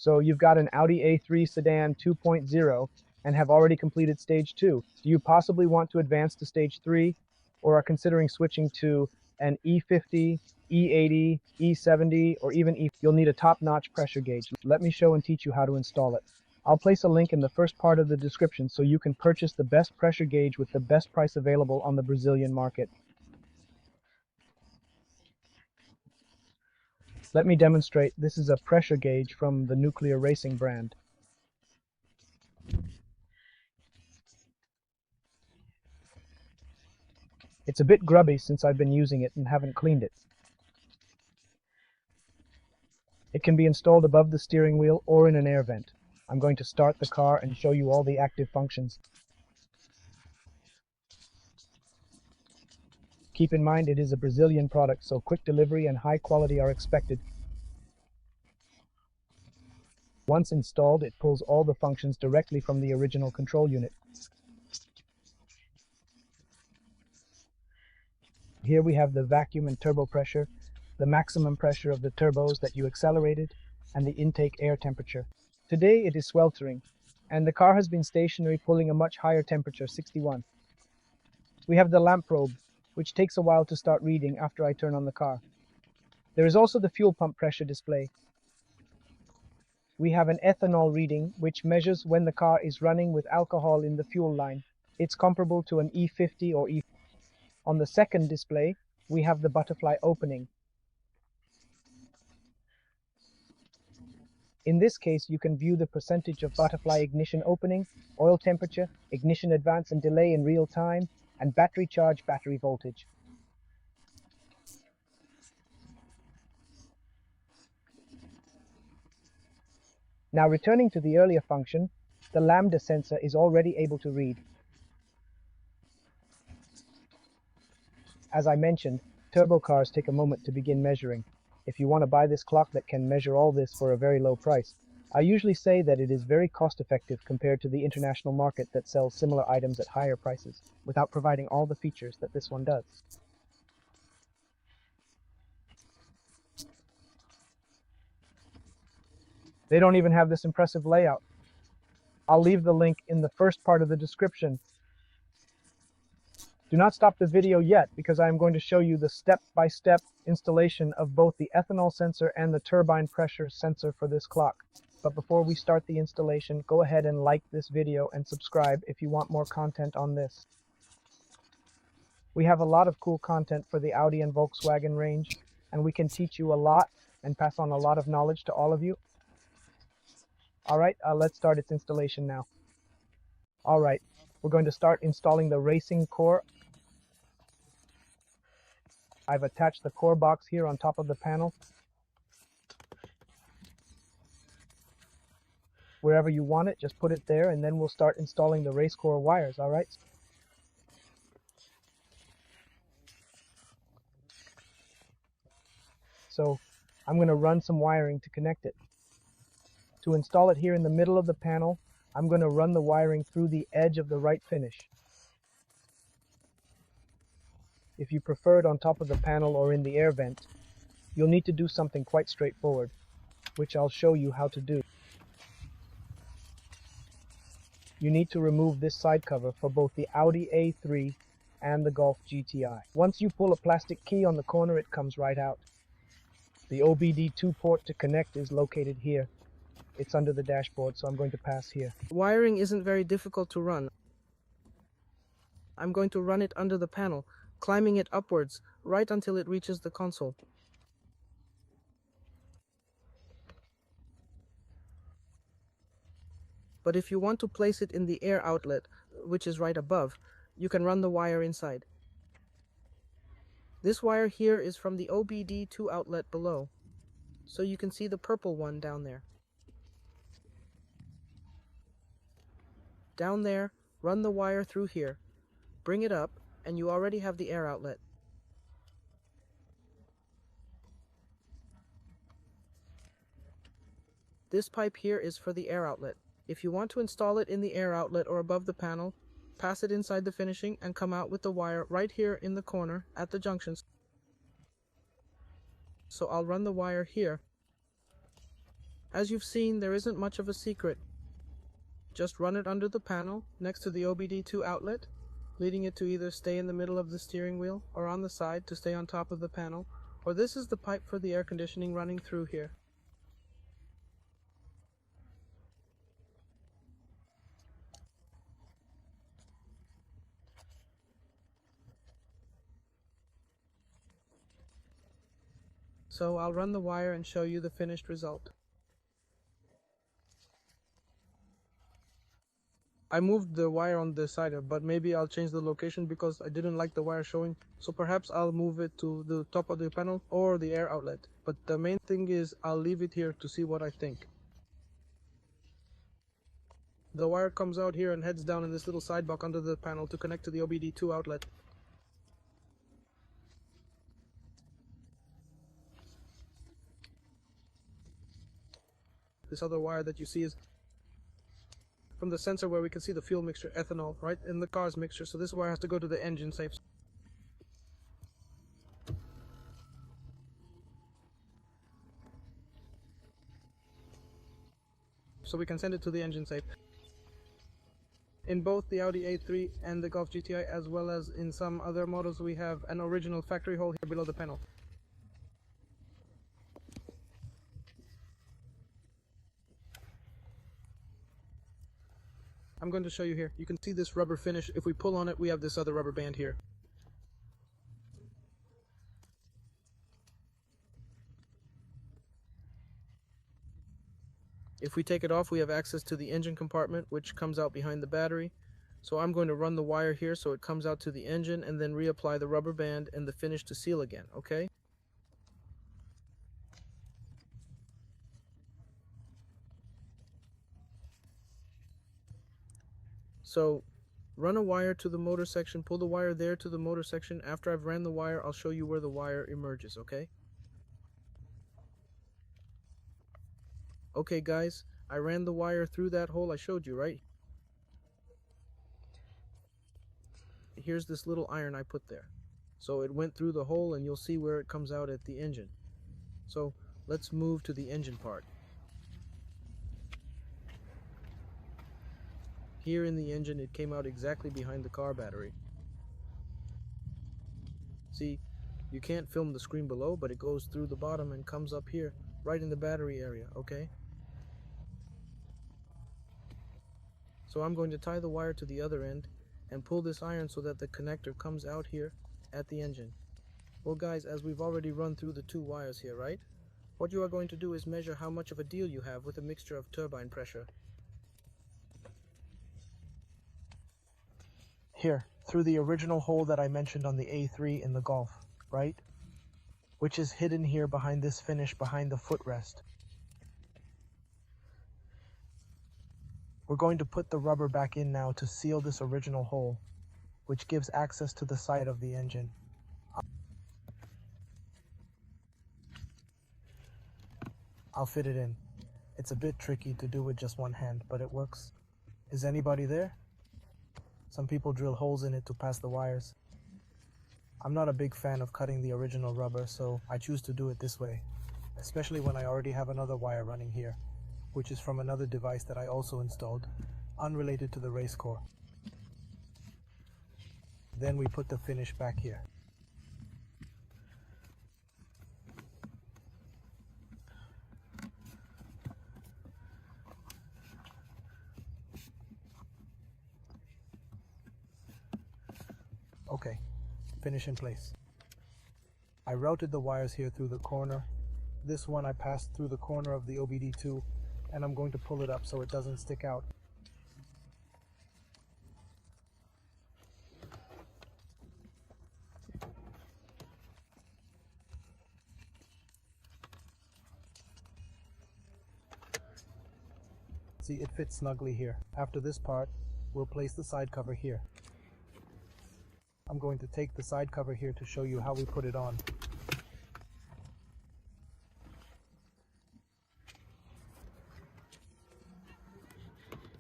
So you've got an Audi A3 Sedan 2.0 and have already completed stage 2. Do you possibly want to advance to stage 3 or are considering switching to an E50, E80, E70, or even E? You'll need a top-notch pressure gauge. Let me show and teach you how to install it. I'll place a link in the first part of the description so you can purchase the best pressure gauge with the best price available on the Brazilian market. Let me demonstrate. This is a pressure gauge from the Nuclear Racing brand. It's a bit grubby since I've been using it and haven't cleaned it. It can be installed above the steering wheel or in an air vent. I'm going to start the car and show you all the active functions. Keep in mind it is a Brazilian product, so quick delivery and high quality are expected. Once installed, it pulls all the functions directly from the original control unit. Here we have the vacuum and turbo pressure, the maximum pressure of the turbos that you accelerated, and the intake air temperature. Today it is sweltering, and the car has been stationary pulling a much higher temperature, 61. We have the lamp probe, which takes a while to start reading after I turn on the car. There is also the fuel pump pressure display. We have an ethanol reading, which measures when the car is running with alcohol in the fuel line. It's comparable to an E50 or E. On the second display, we have the butterfly opening. In this case, you can view the percentage of butterfly ignition opening, oil temperature, ignition advance and delay in real time, and battery charge, battery voltage. Now returning to the earlier function, the lambda sensor is already able to read. As I mentioned, turbo cars take a moment to begin measuring. If you want to buy this clock that can measure all this for a very low price, I usually say that it is very cost-effective compared to the international market that sells similar items at higher prices, without providing all the features that this one does. They don't even have this impressive layout. I'll leave the link in the first part of the description. Do not stop the video yet, because I am going to show you the step-by-step installation of both the ethanol sensor and the turbine pressure sensor for this clock. But before we start the installation, go ahead and like this video and subscribe if you want more content on this. We have a lot of cool content for the Audi and Volkswagen range, and we can teach you a lot and pass on a lot of knowledge to all of you. Alright, let's start its installation now. Alright, we're going to start installing the racing core. I've attached the core box here on top of the panel. Wherever you want it, just put it there, and then we'll start installing the race core wires, alright? So, I'm going to run some wiring to connect it. To install it here in the middle of the panel, I'm going to run the wiring through the edge of the right finish. If you prefer it on top of the panel or in the air vent, you'll need to do something quite straightforward, which I'll show you how to do. You need to remove this side cover for both the Audi A3 and the Golf GTI. Once you pull a plastic key on the corner, it comes right out. The OBD2 port to connect is located here. It's under the dashboard, so I'm going to pass here. Wiring isn't very difficult to run. I'm going to run it under the panel, climbing it upwards, right until it reaches the console. But if you want to place it in the air outlet, which is right above, you can run the wire inside. This wire here is from the OBD2 outlet below, so you can see the purple one down there. Down there, run the wire through here, bring it up, and you already have the air outlet. This pipe here is for the air outlet. If you want to install it in the air outlet or above the panel, pass it inside the finishing and come out with the wire right here in the corner at the junctions. So I'll run the wire here As you've seen, there isn't much of a secret. Just run it under the panel next to the OBD2 outlet, leading it to either stay in the middle of the steering wheel or on the side to stay on top of the panel, or this is the pipe for the air conditioning running through here. So I'll run the wire and show you the finished result. I moved the wire on the side, but maybe I'll change the location because I didn't like the wire showing. So perhaps I'll move it to the top of the panel or the air outlet. But the main thing is I'll leave it here to see what I think. The wire comes out here and heads down in this little side buck under the panel to connect to the OBD2 outlet. This other wire that you see is from the sensor where we can see the fuel mixture, ethanol, right in the car's mixture. So this wire has to go to the engine safe. So we can send it to the engine safe. In both the Audi A3 and the Golf GTI, as well as in some other models, we have an original factory hole here below the panel. I'm going to show you here. You can see this rubber finish. If we pull on it, we have this other rubber band here. If we take it off, we have access to the engine compartment, which comes out behind the battery. So I'm going to run the wire here so it comes out to the engine and then reapply the rubber band and the finish to seal again, okay? So run a wire to the motor section, pull the wire there to the motor section. After I've ran the wire, I'll show you where the wire emerges, okay? Okay guys, I ran the wire through that hole I showed you, right? Here's this little iron I put there. So it went through the hole and you'll see where it comes out at the engine. So let's move to the engine part. Here in the engine, it came out exactly behind the car battery. See, you can't film the screen below, but it goes through the bottom and comes up here, right in the battery area, okay? So I'm going to tie the wire to the other end and pull this iron so that the connector comes out here at the engine. Well guys, as we've already run through the two wires here, right? What you are going to do is measure how much of a deal you have with a mixture of turbine pressure. Here, through the original hole that I mentioned on the A3 in the Golf, right? Which is hidden here behind this finish behind the footrest. We're going to put the rubber back in now to seal this original hole, which gives access to the side of the engine. I'll fit it in. It's a bit tricky to do with just one hand, but it works. Is anybody there? Some people drill holes in it to pass the wires. I'm not a big fan of cutting the original rubber, so I choose to do it this way, especially when I already have another wire running here, which is from another device that I also installed, unrelated to the race core. Then we put the finish back here. Okay, finish in place. I routed the wires here through the corner. This one I passed through the corner of the OBD2, and I'm going to pull it up so it doesn't stick out. See, it fits snugly here. After this part, we'll place the side cover here. I'm going to take the side cover here to show you how we put it on.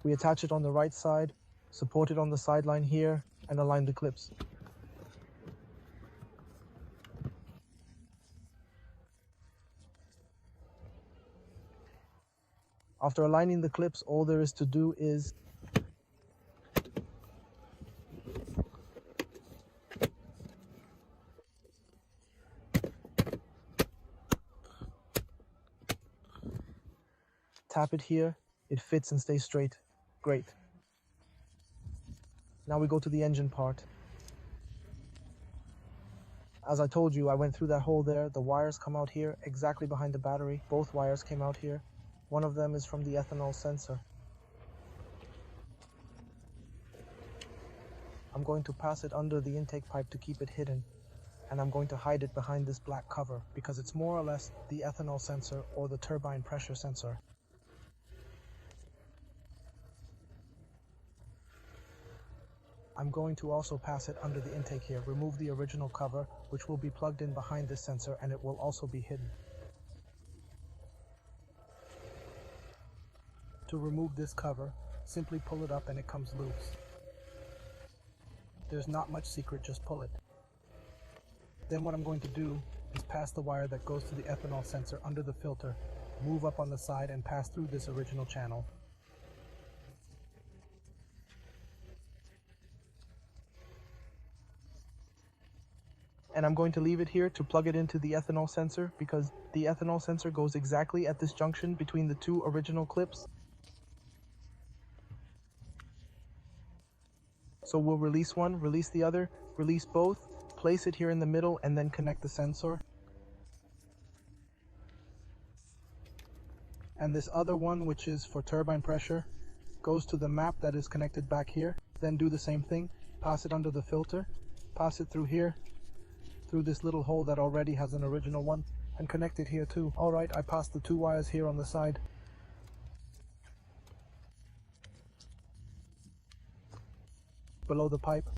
We attach it on the right side, support it on the sideline here, and align the clips. After aligning the clips, all there is to do is tap it here. It fits and stays straight. Great. Now we go to the engine part. As I told you, I went through that hole there. The wires come out here, exactly behind the battery. Both wires came out here. One of them is from the ethanol sensor. I'm going to pass it under the intake pipe to keep it hidden. And I'm going to hide it behind this black cover because it's more or less the ethanol sensor or the turbine pressure sensor. I'm going to also pass it under the intake here, remove the original cover, which will be plugged in behind this sensor, and it will also be hidden. To remove this cover, simply pull it up and it comes loose. There's not much secret, just pull it. Then what I'm going to do is pass the wire that goes to the ethanol sensor under the filter, move up on the side and pass through this original channel. And I'm going to leave it here to plug it into the ethanol sensor because the ethanol sensor goes exactly at this junction between the two original clips. So we'll release one, release the other, release both, place it here in the middle, and then connect the sensor. And this other one, which is for turbine pressure, goes to the map that is connected back here. Then do the same thing, pass it under the filter, pass it through here, through this little hole that already has an original one, and connect it here too. Alright, I passed the two wires here on the side. Below the pipe.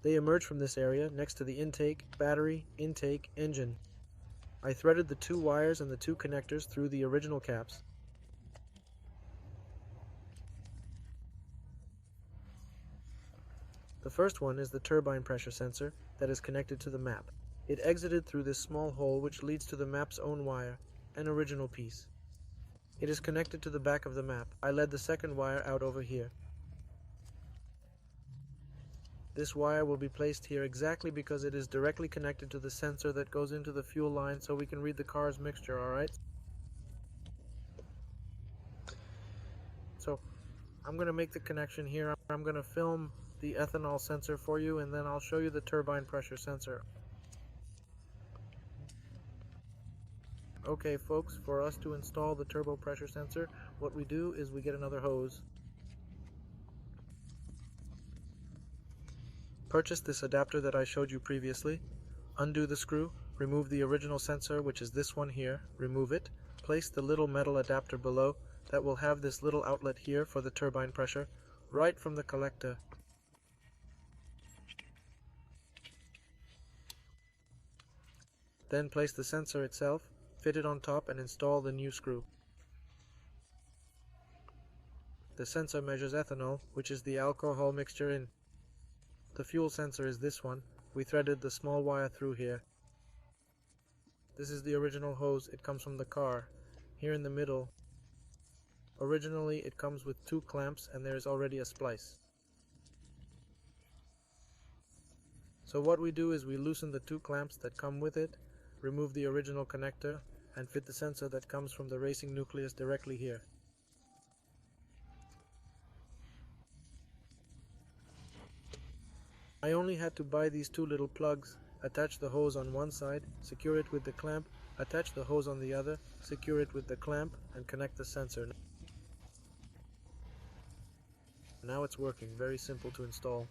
They emerge from this area next to the intake, battery, intake, engine. I threaded the two wires and the two connectors through the original caps. The first one is the turbine pressure sensor that is connected to the map. It exited through this small hole which leads to the map's own wire, an original piece. It is connected to the back of the map. I led the second wire out over here. This wire will be placed here exactly because it is directly connected to the sensor that goes into the fuel line so we can read the car's mixture, alright? So, I'm going to make the connection here. I'm going to film the ethanol sensor for you and then I'll show you the turbine pressure sensor. Okay folks, for us to install the turbo pressure sensor, what we do is we get another hose. Purchase this adapter that I showed you previously. Undo the screw, remove the original sensor, which is this one here, remove it, place the little metal adapter below that will have this little outlet here for the turbine pressure, right from the collector. Then place the sensor itself, fit it on top and install the new screw. The sensor measures ethanol, which is the alcohol mixture in. The fuel sensor is this one. We threaded the small wire through here. This is the original hose. It comes from the car. Here in the middle. Originally it comes with two clamps and there is already a splice. So what we do is we loosen the two clamps that come with it, remove the original connector, and fit the sensor that comes from the racing nucleus directly here. I only had to buy these two little plugs, attach the hose on one side, secure it with the clamp, attach the hose on the other, secure it with the clamp, and connect the sensor. Now it's working, very simple to install.